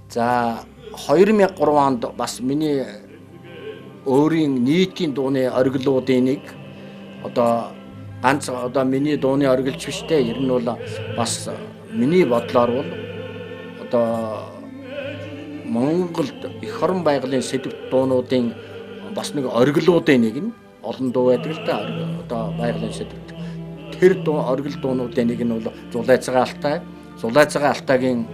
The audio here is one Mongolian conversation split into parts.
За 2003 онд бас миний өөрийн нийтийн дууны ориглуудын нэг одоо ганц одоо миний дууны ориглч биштэй ер нь бол бас миний бодлоор бол одоо Монголд эх орон байгалийн сэдвт дуунуудын бас нэг ориглуудын нэг нь олон дуу байдаг л да одоо байгалийн сэдвт тэр дуу оригл дуунуудын нэг нь бол Зулайцагаа алтай. Зулайцагаа алтайгийн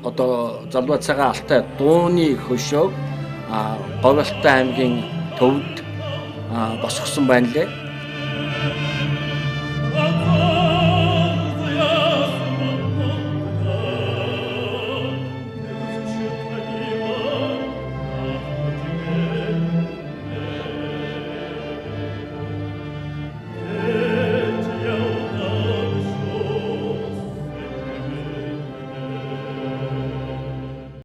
одоо Залбацагаа алтай дууны хөшөөг Говьалтай аймгийн төвд босгосон байна лээ.